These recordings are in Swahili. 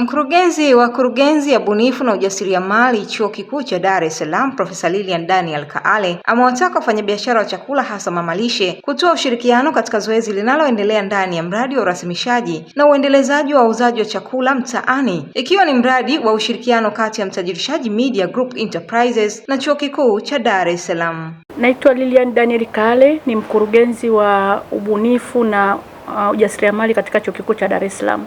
Mkurugenzi wa Kurugenzi ya Bunifu na Ujasiriamali Chuo Kikuu cha Dar es Salaam, Profesa Lilian Daniel Kaale amewataka wafanyabiashara wa chakula hasa mamalishe kutoa ushirikiano katika zoezi linaloendelea ndani ya mradi wa urasimishaji na uendelezaji wa wauzaji wa chakula mtaani, ikiwa ni mradi wa ushirikiano kati ya Mtajirishaji Media Group Enterprises na Chuo Kikuu cha Dar es Salaam. Naitwa Lilian Daniel Kaale, ni mkurugenzi wa ubunifu na ujasiriamali katika Chuo Kikuu cha Dar es Salaam.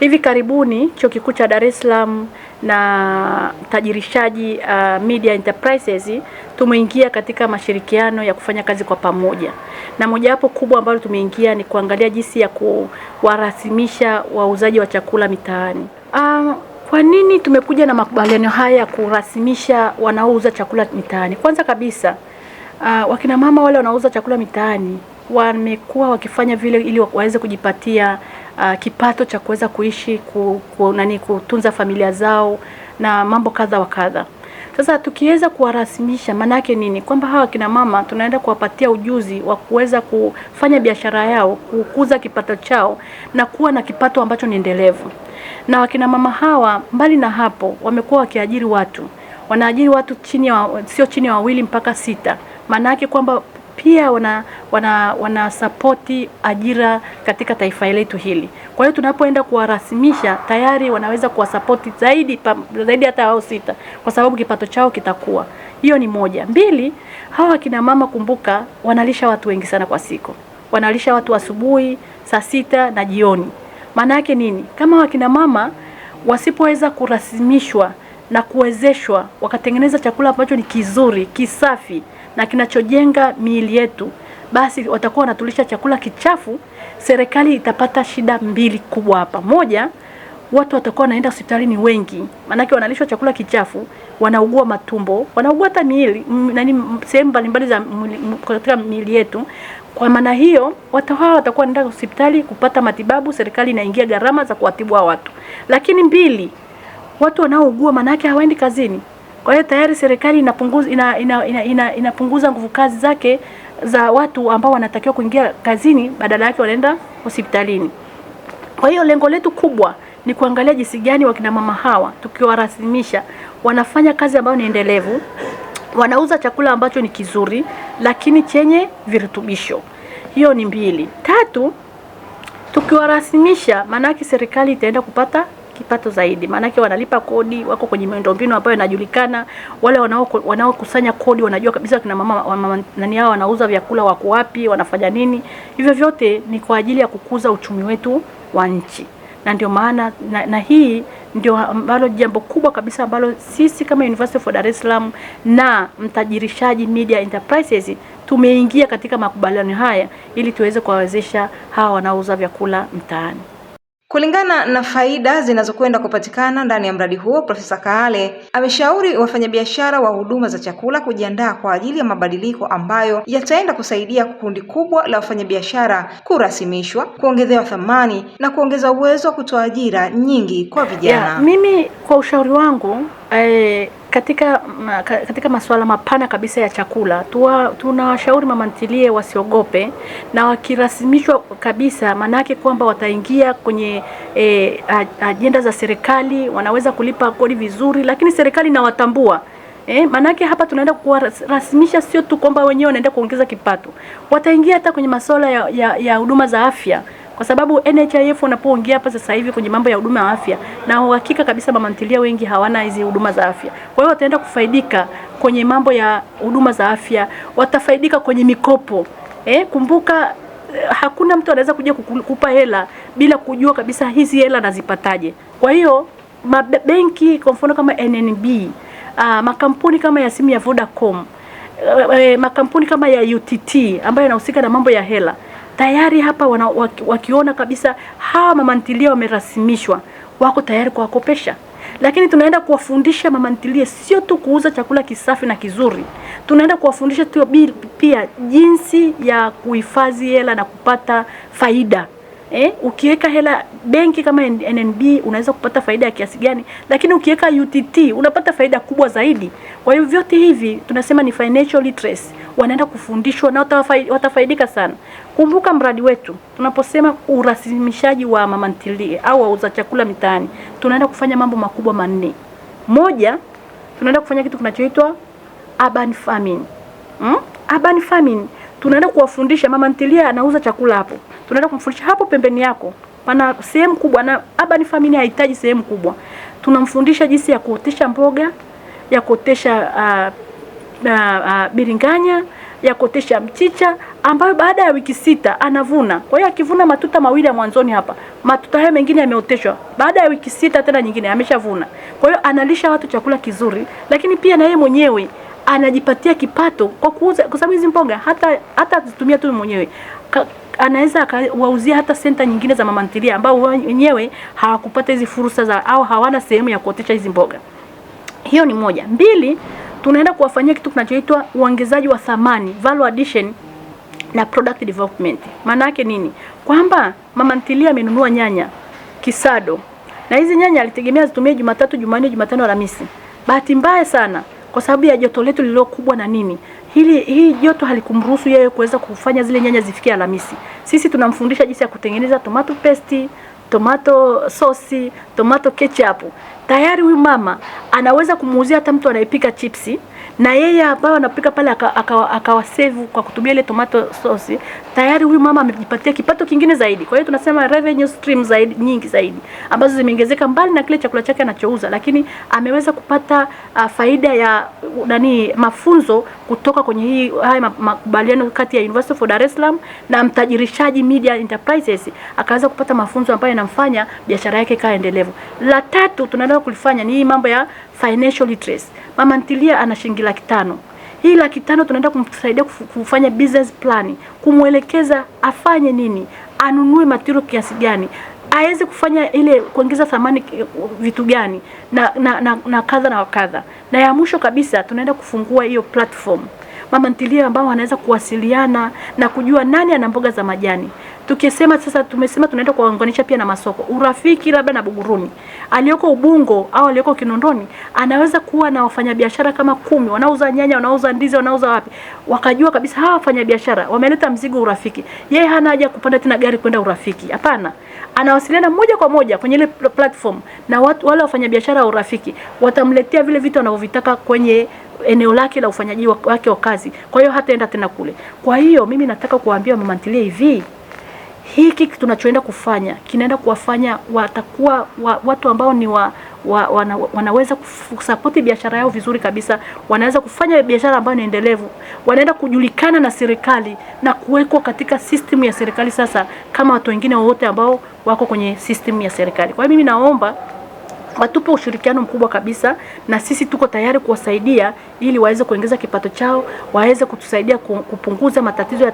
Hivi karibuni Chuo Kikuu cha Dar es Salaam na Mtajirishaji Media Enterprises tumeingia katika mashirikiano ya kufanya kazi kwa pamoja. Na mojawapo kubwa ambalo tumeingia ni kuangalia jinsi ya kuwarasimisha wauzaji wa chakula mitaani. Kwa nini tumekuja na makubaliano haya ya kurasimisha wanaouza chakula mitaani? Kwanza kabisa, wakina mama wale wanaouza chakula mitaani wamekuwa wakifanya vile ili waweze kujipatia kipato cha kuweza kuishi, kutunza familia zao na mambo kadha wa kadha. Sasa tukiweza kuwarasimisha, maana yake nini? Kwamba hawa kina mama tunaenda kuwapatia ujuzi wa kuweza kufanya biashara yao, kukuza kipato chao na kuwa na kipato ambacho ni endelevu. Na wakina mama hawa mbali na hapo wamekuwa wakiajiri watu. Wanaajiri watu sio chini ya 2 mpaka 6. Maana yake kwamba pia wana support ajira katika taifa letu hili. Kwa hiyo tunapoenda kuwarasimisha tayari wanaweza kuwasupport zaidi hata hao 6 kwa sababu kipato chao kitakuwa. Hiyo ni moja. 2, hawa kina mama kumbuka wanalisha watu wengi sana kwa siku. Wanalisha watu asubuhi, saa 6 na jioni. Maana yake nini? Kama wakina mama wasipoweza kurasimishwa na kuwezeshwa wakatengeneza chakula ambacho ni kizuri, kisafi na kinachojenga miili yetu, basi watakuwa wanatulisha chakula kichafu. Serikali itapata shida 2 kubwa hapa. Moja, watu watakuwa wanaenda hospitalini wengi, maana yake wanalishwa chakula kichafu, wanaugua matumbo, wanaugua hata miili sehemu mbalimbali za katika miili yetu. Kwa maana hiyo watu hawa watakuwa wanaenda hospitali kupata matibabu, serikali inaingia gharama za kuwatibu watu. Lakini 2, watu wanaougua maana yake hawaendi kazini. Kwa hiyo tayari serikali inapunguza nguvu kazi zake za watu ambao wanatakiwa kuingia kazini, badala yake wanaenda hospitalini. Kwa hiyo lengo letu kubwa ni kuangalia jinsi gani wakina mama hawa tukiwarasimisha wanafanya kazi ambayo ni endelevu, wanauza chakula ambacho ni kizuri lakini chenye virutubisho. Hiyo ni 2. 3, tukiwarasimisha maana yake serikali itaenda kupata kipato zaidi. Maana yake wanalipa kodi, wako kwenye miundombinu ambayo inajulikana. Wale wanaokusanya kodi wanajua kabisa kina mama nani hao wanauza vyakula, wako wapi, wanafanya nini. Hivyo vyote ni kwa ajili ya kukuza uchumi wetu wa nchi. Na ndio maana na hii ndio ambalo jambo kubwa kabisa ambalo sisi kama University of Dar es Salaam na Mtajirishaji Media Enterprises tumeingia katika makubaliano haya ili tuweze kuwawezesha hawa wanaouza vyakula mtaani. Kulingana na faida zinazokwenda kupatikana ndani ya mradi huo, Profesa Kaale ameshauri wafanyabiashara wa huduma za chakula kujiandaa kwa ajili ya mabadiliko ambayo yataenda kusaidia kundi kubwa la wafanyabiashara kurasimishwa, kuongezewa thamani na kuongeza uwezo wa kutoa ajira nyingi kwa vijana. Mimi kwa ushauri wangu katika masuala mapana kabisa ya chakula, tunawashauri mama ntilie wasiogope, na wakirasimishwa kabisa manake kwamba wataingia kwenye ajenda za serikali, wanaweza kulipa kodi vizuri, lakini serikali inawatambua. Manake hapa tunaenda kuwarasimisha sio tu kwamba wenyewe wanaenda kuongeza kipato, wataingia hata kwenye masuala ya huduma za afya. Kwa sababu NHIF wanapoongea hapa sasa hivi kwenye mambo ya huduma ya afya, na uhakika kabisa mama ntilia wengi hawana hizi huduma za afya. Kwa hiyo wataenda kufaidika kwenye mambo ya huduma za afya, watafaidika kwenye mikopo. Kumbuka hakuna mtu anaweza kuja kukupa hela bila kujua kabisa hizi hela nazipataje. Kwa hiyo mabenki kwa mfano kama NNB, makampuni kama ya simu ya Vodacom, makampuni kama ya UTT ambayo yanahusika na mambo ya hela, tayari hapa wakiona kabisa hawa mama ntilia wamerasimishwa, wako tayari kuwakopesha. Lakini tunaenda kuwafundisha mama ntilia sio tu kuuza chakula kisafi na kizuri, tunaenda kuwafundisha pia jinsi ya kuhifadhi hela na kupata faida. Ukiweka hela benki kama NNB unaweza kupata faida ya kiasi gani, lakini ukiweka UTT unapata faida kubwa zaidi. Kwa hiyo vyote hivi tunasema ni financial literacy. wanaenda kufundishwa na watafaidika sana. Kumbuka mradi wetu tunaposema urasimishaji wa mama ntilie au wauza chakula mitaani, tunaenda kufanya mambo makubwa manne. Moja, tunaenda kufanya kitu kinachoitwa urban farming. Urban farming, tunaenda kuwafundisha mama ntilie anauza chakula hapo. Tunaenda kumfundisha hapo pembeni yako pana sehemu kubwa, na urban farming haihitaji sehemu kubwa. Tunamfundisha jinsi ya kuotesha mboga, ya kuotesha biringanya, ya kuotesha mchicha, ambayo baada ya wiki 6 anavuna. Kwa hiyo akivuna matuta mawili ya mwanzoni hapa, matuta hayo mengine yameoteshwa, baada ya wiki 6 tena nyingine ameshavuna. Kwa hiyo analisha watu chakula kizuri, lakini pia na yeye mwenyewe anajipatia kipato kwa kuuza, kwa sababu hizi mboga hata zitumia tu mwenyewe anaweza akawauzia hata senta nyingine za mama ntilia ambao wenyewe hawakupata hizi fursa za au hawana sehemu ya kuotesha hizi mboga. Hiyo ni moja. Mbili, tunaenda kuwafanyia kitu kinachoitwa uongezaji wa thamani, value addition na product development. Maana yake nini? Kwamba mama ntilia amenunua nyanya kisado, na hizi nyanya alitegemea zitumie Jumatatu, Jumanne, Jumatano, Alhamisi. Bahati mbaya sana kwa sababu ya joto letu lililo kubwa na nini, hii joto halikumruhusu yeye kuweza kufanya zile nyanya zifikie Alhamisi. Sisi tunamfundisha jinsi ya kutengeneza tomato paste, tomato sauce, tomato ketchup. Tayari huyu mama anaweza kumuuzia hata mtu anayepika chipsi, na yeye ambao anapika pale akawasave kwa kutumia ile tomato sauce. Tayari huyu mama amejipatia kipato kingine zaidi. Kwa hiyo tunasema revenue stream zaidi, nyingi zaidi, ambazo zimeongezeka mbali na kile chakula chake anachouza, lakini ameweza kupata faida ya mafunzo kutoka kwenye haya makubaliano kati ya University of Dar es Salaam na Mtajirishaji Media Enterprises, akaweza kupata mafunzo ambayo yanamfanya biashara yake ikae endelevu. La tatu tunaenda kulifanya ni hii mambo ya financial literacy. Mama ntilia ana shilingi 500,000. Hii 500,000 tunaenda kumsaidia kufanya business plan, kumuelekeza afanye nini, anunue material kiasi gani, aweze kufanya ile kuongeza thamani vitu gani na kadha na kadha. Na ya mwisho kabisa tunaenda kufungua hiyo platform mama ntilia ambao anaweza kuwasiliana na kujua nani ana mboga za majani. Tukisema sasa, tumesema tunaenda kuwaunganisha pia na masoko. Urafiki labda na Buguruni, aliyoko Ubungo au aliyoko Kinondoni, anaweza kuwa na wafanyabiashara kama 10 wanauza nyanya, wanauza ndizi, wanauza wapi. Wakajua kabisa hawa wafanyabiashara wameleta mzigo Urafiki. Yeye hana haja kupanda tena gari kwenda Urafiki. Hapana. Anawasiliana moja kwa moja kwenye ile platform na wale wafanyabiashara wa Urafiki watamletea vile vitu anavyovitaka kwenye eneo lake la ufanyaji wake wa kazi. Kwa hiyo hataenda tena kule. Kwa hiyo mimi nataka kuambia mama ntilie hivi, hiki tunachoenda kufanya kinaenda kuwafanya watakuwa watu ambao ni wanaweza kusupport biashara yao vizuri kabisa, wanaweza kufanya biashara ambayo ni endelevu, wanaenda kujulikana na serikali na kuwekwa katika system ya serikali sasa kama watu wengine wote ambao wako kwenye system ya serikali. Kwa hiyo mimi naomba watupe ushirikiano mkubwa kabisa, na sisi tuko tayari kuwasaidia ili waweze kuongeza kipato chao, waweze kutusaidia kupunguza matatizo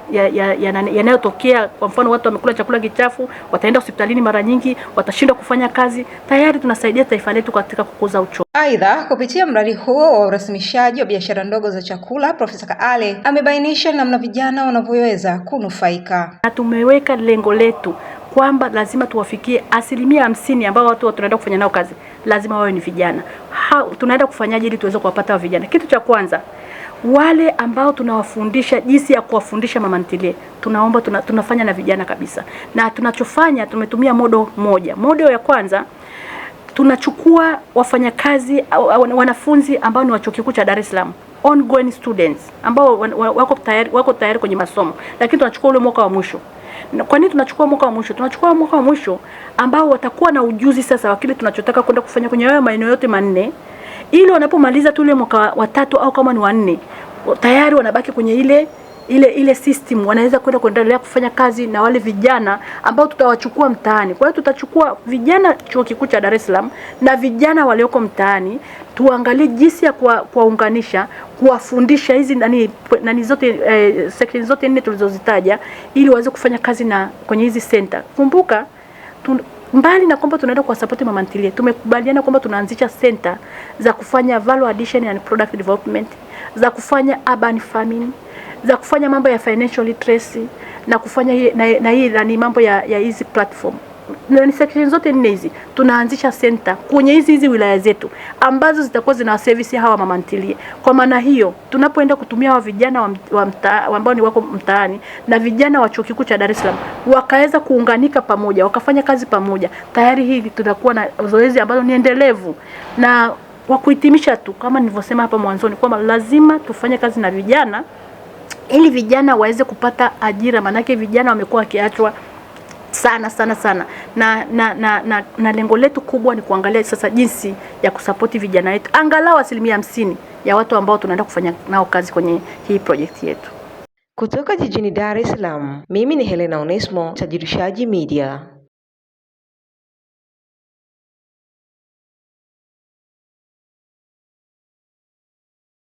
yanayotokea. Kwa mfano, watu wamekula chakula kichafu, wataenda hospitalini mara nyingi, watashindwa kufanya kazi. Tayari tunasaidia taifa letu katika kukuza uchumi. Aidha, kupitia mradi huo wa urasimishaji wa biashara ndogo za chakula, Profesa Kaale amebainisha namna vijana wanavyoweza kunufaika. Na tumeweka lengo letu kwamba lazima tuwafikie 50% ambao watu tunaenda kufanya nao kazi lazima wawe ni vijana. Tunaenda kufanyaje ili tuweze kuwapata wa vijana? Kitu cha kwanza, wale ambao tunawafundisha jinsi ya kuwafundisha mama ntilie, tunaomba tunafanya na vijana kabisa. Na tunachofanya, tumetumia modo moja. Modo ya kwanza, tunachukua wafanyakazi wanafunzi ambao ni wa Chuo Kikuu cha Dar es Salaam, ongoing students ambao wako tayari kwenye masomo, lakini tunachukua ule mwaka wa mwisho. Kwa nini tunachukua mwaka wa mwisho? Tunachukua mwaka wa mwisho ambao watakuwa na ujuzi sasa wa kile tunachotaka kwenda kufanya kwenye hayo maeneo yote manne, ili wanapomaliza tu ile mwaka wa 3 au kama ni wa 4, tayari wanabaki kwenye ile system, wanaweza kwenda kuendelea kufanya kazi na wale vijana ambao tutawachukua mtaani. Kwa hiyo tutachukua vijana Chuo Kikuu cha Dar es Salaam na vijana walioko mtaani, tuangalie jinsi ya kuwaunganisha, kuwafundisha hizi nani zote section zote 4 tulizozitaja, ili waweze kufanya kazi na kwenye hizi center. Kumbuka mbali na kwamba tunaenda kwa support mama ntilie, tumekubaliana kwamba tunaanzisha center za kufanya value addition and product development, za kufanya urban farming, za kufanya mambo ya financial literacy, na kufanya hii mambo ya hizi platform. na section zote 4 hizi tunaanzisha center kwenye hizi wilaya zetu ambazo zitakuwa zina service hawa mama ntilie. Kwa maana hiyo tunapoenda kutumia wa vijana ambao ni wako mtaani na vijana wa Chuo Kikuu cha Dar es Salaam wakaweza kuunganika pamoja, wakafanya kazi pamoja, tayari hili tutakuwa na zoezi ambalo ni endelevu. Na kwa kuhitimisha tu, kama nilivyosema hapa mwanzoni kwamba lazima tufanye kazi na vijana ili vijana waweze kupata ajira, manake vijana wamekuwa wakiachwa sana na lengo letu kubwa ni kuangalia sasa jinsi ya kusapoti vijana wetu angalau 50% ya watu ambao tunaenda kufanya nao kazi kwenye hii project yetu. Kutoka jijini Dar es Salaam, mimi ni Helena Onesmo, Tajirishaji Media.